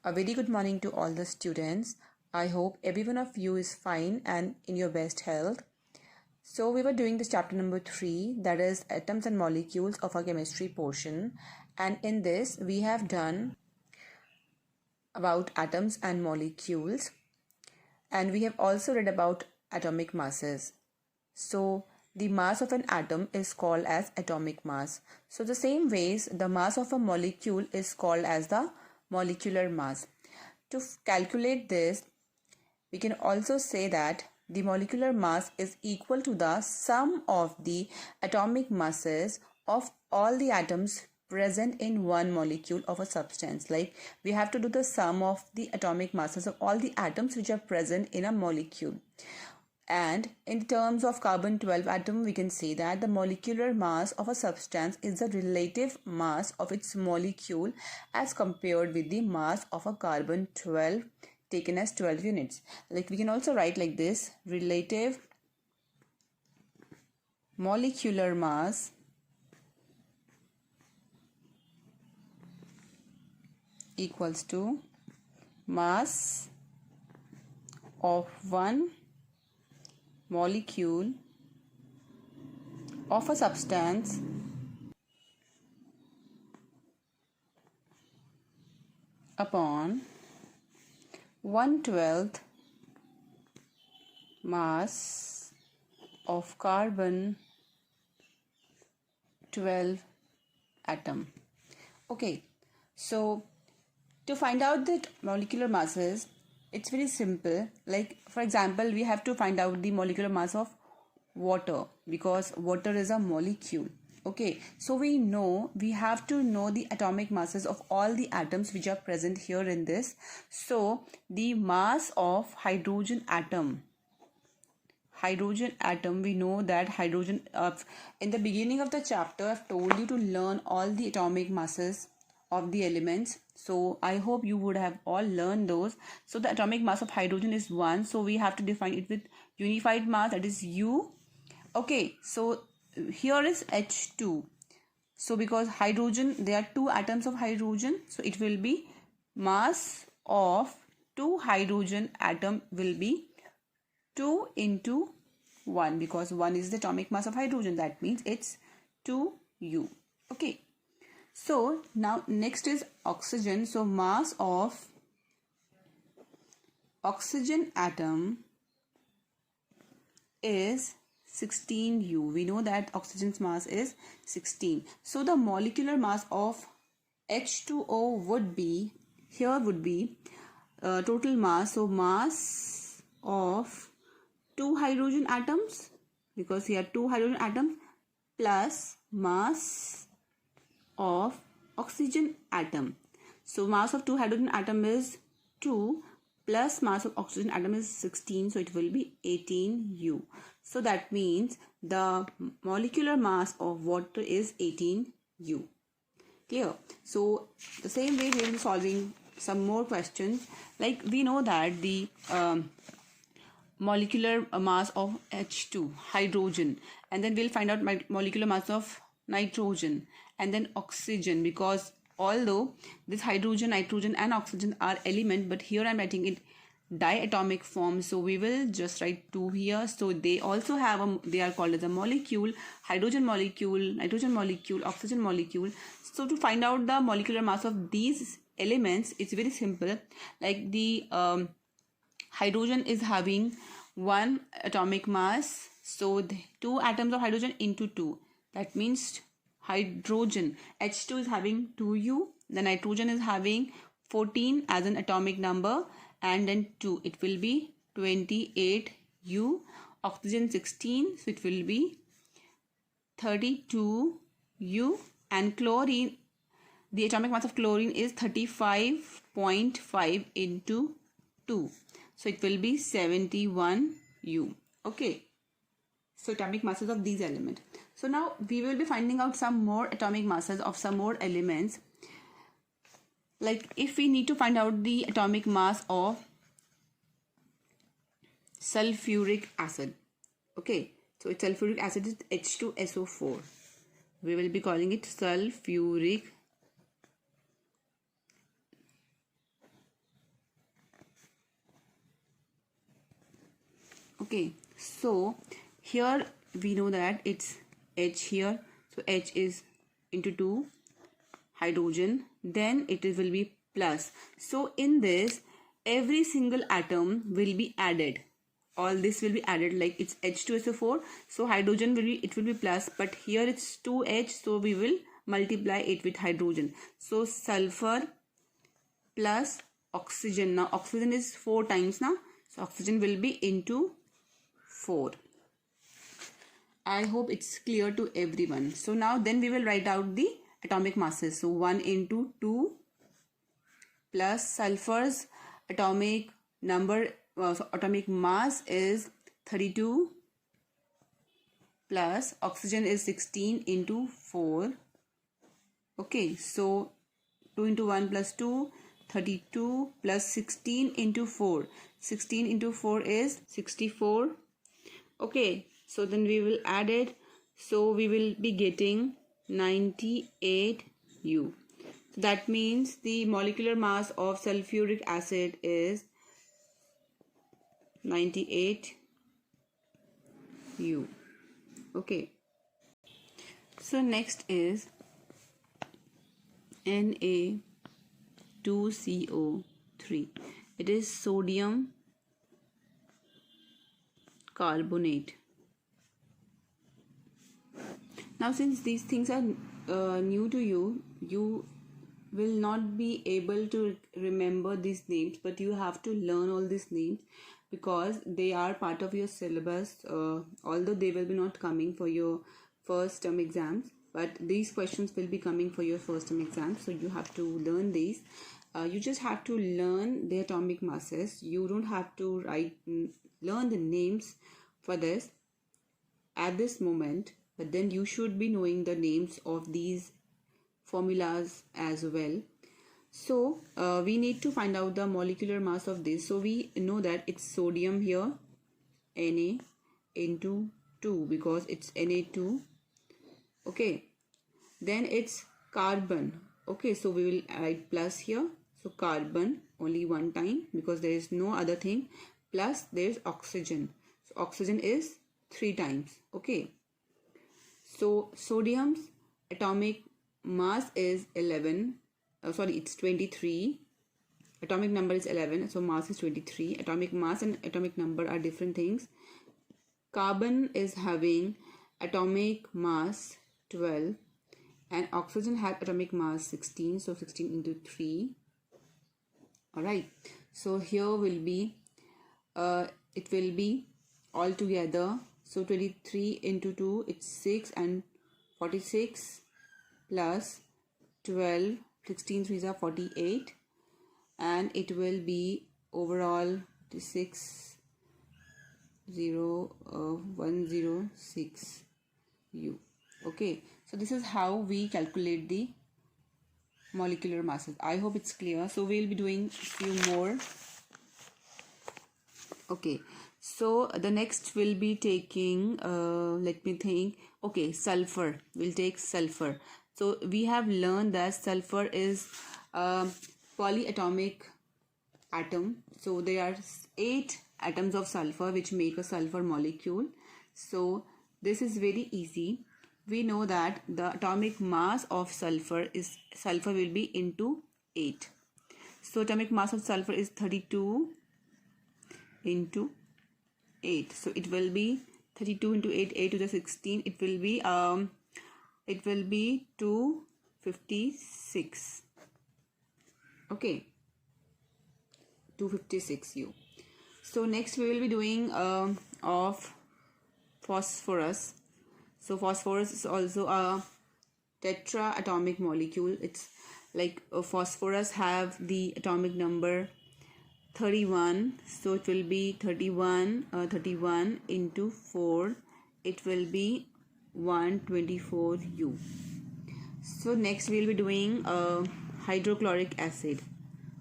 A very good morning to all the students. I hope every one of you is fine and in your best health. So we were doing this chapter number 3, that is atoms and molecules of our chemistry portion, and in this we have done about atoms and molecules, and we have also read about atomic masses. So the mass of an atom is called as atomic mass. So the same ways the mass of a molecule is called as the molecular mass. To calculate this, we can also say that the molecular mass is equal to the sum of the atomic masses of all the atoms present in one molecule of a substance. Like we have to do the sum of the atomic masses of all the atoms which are present in a molecule. And in terms of carbon 12 atom, we can say that the molecular mass of a substance is the relative mass of its molecule as compared with the mass of a carbon 12 taken as 12 units. Like we can also write like this: relative molecular mass equals to mass of one molecule of a substance upon 1/12 mass of carbon 12 atom. Okay, so to find out the molecular masses, it's very simple. Like for example, we have to find out the molecular mass of water because water is a molecule. Okay, so we have to know the atomic masses of all the atoms which are present here in this. So the mass of hydrogen atom, we know that hydrogen, in the beginning of the chapter I've told you to learn all the atomic masses of the elements. So I hope you would have all learned those. So the atomic mass of hydrogen is 1, so we have to define it with unified mass, that is U. Okay, so here is H2. So because hydrogen, there are 2 atoms of hydrogen, so it will be mass of 2 hydrogen atom will be 2 into 1, because 1 is the atomic mass of hydrogen, that means it's 2U. Okay, so now next is oxygen. So mass of oxygen atom is 16U. We know that oxygen's mass is 16. So the molecular mass of H2O would be, total mass. So mass of 2 hydrogen atoms, because here 2 hydrogen atoms, plus mass of oxygen atom. So mass of 2 hydrogen atom is 2 plus mass of oxygen atom is 16, so it will be 18U. So that means the molecular mass of water is 18U. Clear? So the same way we will be solving some more questions. Like we know that the molecular mass of H2, hydrogen, and then we'll find out molecular mass of nitrogen and then oxygen, because although this hydrogen, nitrogen and oxygen are element, but here I'm writing it diatomic form, so we will just write 2 here. So they also have they are called as a molecule: hydrogen molecule, nitrogen molecule, oxygen molecule. So to find out the molecular mass of these elements, it's very simple. Like the hydrogen is having 1 atomic mass, so the 2 atoms of hydrogen into 2, that means hydrogen H2 is having 2U, the nitrogen is having 14 as an atomic number, and then 2, it will be 28U, oxygen 16, so it will be 32U, and chlorine, the atomic mass of chlorine is 35.5 into 2, so it will be 71U. Okay, so atomic masses of these elements. So now we will be finding out some more atomic masses of some more elements. Like if we need to find out the atomic mass of sulfuric acid. Okay, so its sulfuric acid is H2SO4. We will be calling it sulfuric Okay, so here we know that it's H here, so H is into 2 hydrogen, then it will be plus. So in this, every single atom will be added. All this will be added, like it's H2SO4, so hydrogen will be plus, but here it's 2H, so we will multiply it with hydrogen. So sulfur plus oxygen. Now oxygen is 4 times now, so oxygen will be into 4. I hope it's clear to everyone. So now then we will write out the atomic masses. So 1 into 2 plus sulfur's atomic number, so atomic mass is 32 plus oxygen is 16 into 4. Okay, so 2 into 1 plus 2, 32 plus 16 into 4. 16 into 4 is 64. Okay, so then we will add it. So we will be getting 98U. So that means the molecular mass of sulfuric acid is 98U. Okay. So next is Na2CO3. It is sodium carbonate. Now since these things are new to you, you will not be able to remember these names, but you have to learn all these names because they are part of your syllabus, although they will be not coming for your first term exams, but these questions will be coming for your first term exams, so you have to learn these. You just have to learn the atomic masses. You don't have to learn the names for this at this moment, but then you should be knowing the names of these formulas as well. So we need to find out the molecular mass of this. So we know that it's sodium here, Na into 2 because it's Na2. Okay, then it's carbon. Okay, so we will write plus here. So carbon only one time because there is no other thing, plus there's oxygen. So oxygen is 3 times. Okay, so sodium's atomic mass is 11. It's 23. Atomic number is 11, so mass is 23. Atomic mass and atomic number are different things. Carbon is having atomic mass 12 and oxygen has atomic mass 16, so 16 into 3. Alright, so here will be it will be all together, so 23 into 2, it's 6, and 46 plus 12, 16 3s are 48, and it will be overall 106U. Okay, so this is how we calculate the molecular masses. I hope it's clear. So we'll be doing a few more. Okay, so the next will be taking let me think. Okay, sulfur. We'll take sulfur. So we have learned that sulfur is a polyatomic atom. So there are 8 atoms of sulfur which make a sulfur molecule. So this is very easy. We know that the atomic mass of sulfur will be into 8. So atomic mass of sulfur is 32 into 8. So it will be 32 into 8, 8 to the 16. It will be 256. Okay, 256U. So next we will be doing of phosphorus. So phosphorus is also a tetraatomic molecule. It's like phosphorus have the atomic number 31. So it will be 31 into 4. It will be 124U. So next we will be doing hydrochloric acid.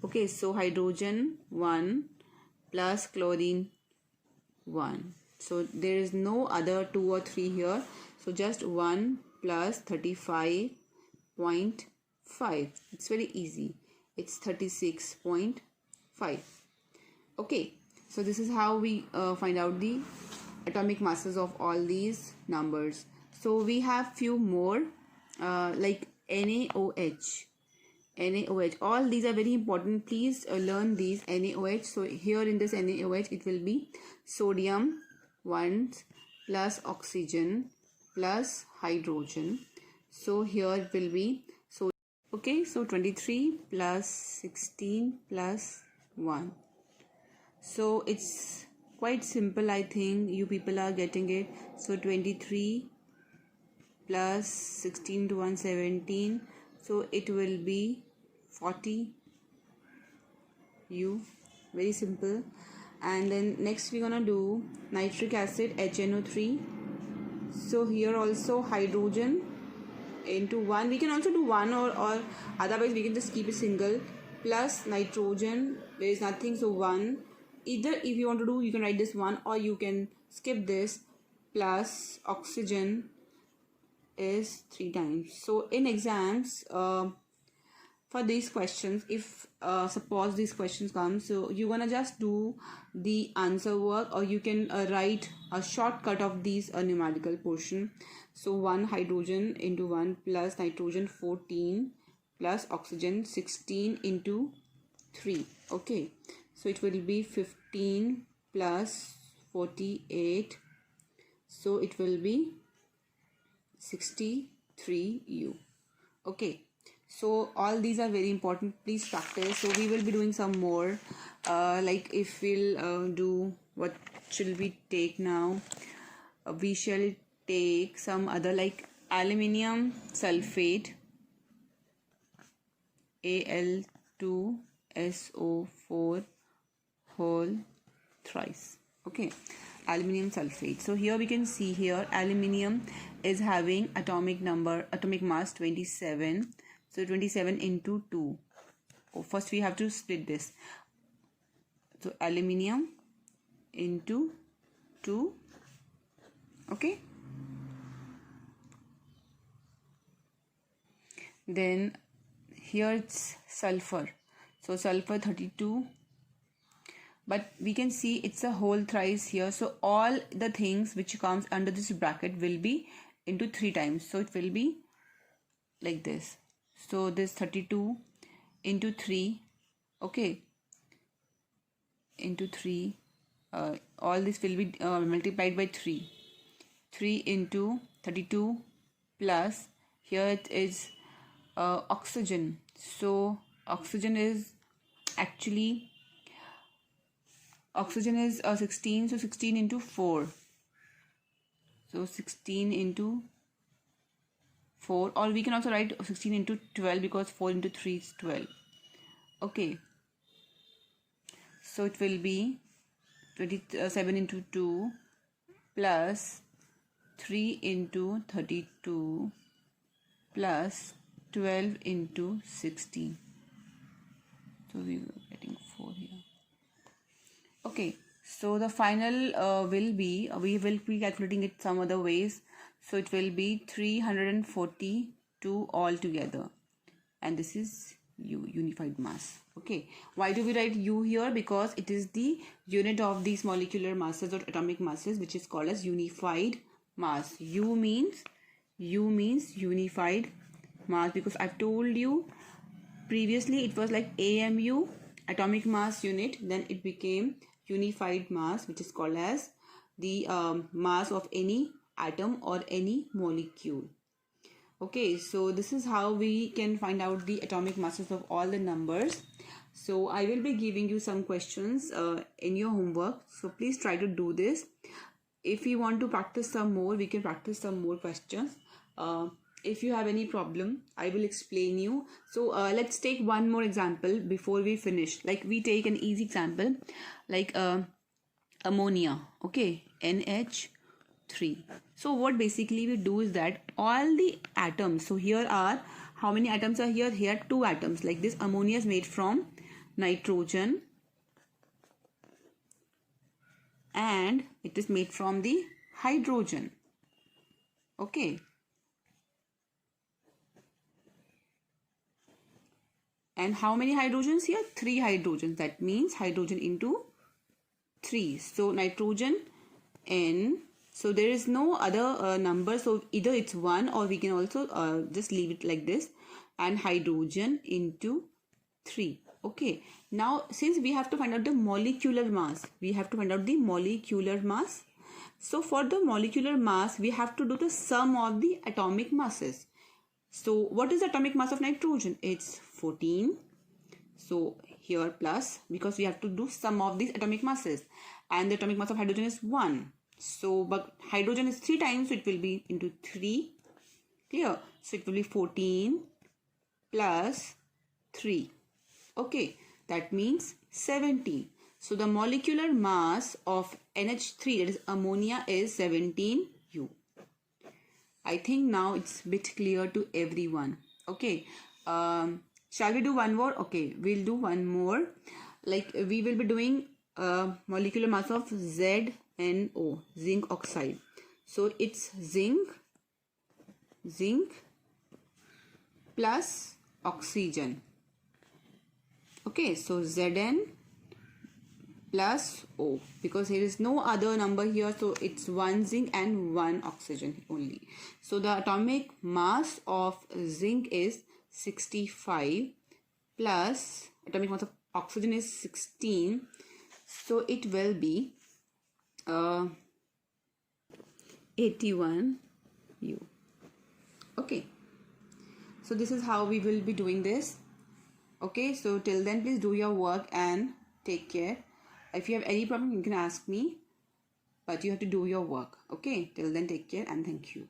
Okay, so hydrogen 1 plus chlorine 1. So there is no other 2 or 3 here. So just 1 plus 35.5. It's very easy. It's 36.5. Okay. So this is how we find out the atomic masses of all these numbers. So we have few more like NaOH. NaOH, all these are very important. Please learn these NaOH. So here in this NaOH it will be sodium 1 plus oxygen plus hydrogen. So here it will be, so okay, so 23 plus 16 plus 1. So it's quite simple. I think you people are getting it. So 23 plus 16 to 1, 17. So it will be 40 U. Very simple. And then next we're gonna do nitric acid HNO3. So here also hydrogen into 1. We can also do 1 or otherwise we can just keep it single, plus nitrogen, there is nothing, so 1. Either if you want to do, you can write this 1 or you can skip this, plus oxygen is 3 times. So in exams, for these questions, if suppose these questions come, so you're gonna just do the answer work, or you can write a shortcut of these numerical portion. So 1 hydrogen into 1 plus nitrogen 14 plus oxygen 16 into 3. Okay, so it will be 15 plus 48, so it will be 63 U. Okay, so all these are very important. Please practice. So we will be doing some more, like if we'll do, what should we take now? We shall take some other, like aluminium sulfate, Al2SO4 whole thrice. Okay, aluminium sulfate. So here we can see here aluminium is having atomic mass 27. So 27 into 2. First we have to split this. So aluminium into 2. Okay. Then here it's sulfur. So sulfur 32. But we can see it's a whole thrice here. So all the things which comes under this bracket will be into 3 times. So it will be like this. So this 32 into 3, okay, into 3, all this will be multiplied by 3. 3 into 32 plus, here it is oxygen. So oxygen is actually, oxygen is 16, so 16 into 4. So 16 into 4, or we can also write 16 into 12 because 4 into 3 is 12. Okay, so it will be 27 into 2 plus 3 into 32 plus 12 into 16. So we were getting 4 here. Okay, so the final will be, we will be calculating it some other ways. So it will be 342 altogether, and this is U, unified mass. Okay, why do we write U here? Because it is the unit of these molecular masses or atomic masses, which is called as unified mass. U means unified mass, because I've told you previously it was like AMU, atomic mass unit, then it became unified mass, which is called as the mass of any atom or any molecule. Okay, so this is how we can find out the atomic masses of all the numbers. So I will be giving you some questions in your homework, so please try to do this. If you want to practice some more, we can practice some more questions. If you have any problem, I will explain you. So let's take one more example before we finish. Like we take an easy example, like ammonia. Okay, NH3. So what basically we do is that all the atoms, so here are, how many atoms are here? Here 2 atoms. Like this ammonia is made from nitrogen and it is made from the hydrogen. Okay, and how many hydrogens here? 3 hydrogens. That means hydrogen into 3. So nitrogen N. So there is no other number. So either it's 1 or we can also just leave it like this. And hydrogen into 3. Okay. Now since we have to find out the molecular mass, So for the molecular mass, we have to do the sum of the atomic masses. So what is the atomic mass of nitrogen? It's 14. So here plus, because we have to do sum of these atomic masses. And the atomic mass of hydrogen is 1. So but hydrogen is 3 times, so it will be into 3. Clear? So it will be 14 plus 3. Okay, that means 17. So the molecular mass of NH3, that is ammonia, is 17U. I think now it's a bit clear to everyone. Okay, shall we do one more? Okay, we'll do one more. Like we will be doing molecular mass of ZnO, zinc oxide. So it's zinc plus oxygen. Okay, so Zn plus O, because there is no other number here, so it's 1 zinc and 1 oxygen only. So the atomic mass of zinc is 65 plus atomic mass of oxygen is 16, so it will be 81U. Okay, so this is how we will be doing this. Okay, so till then please do your work and take care. If you have any problem, you can ask me, but you have to do your work. Okay, till then take care and thank you.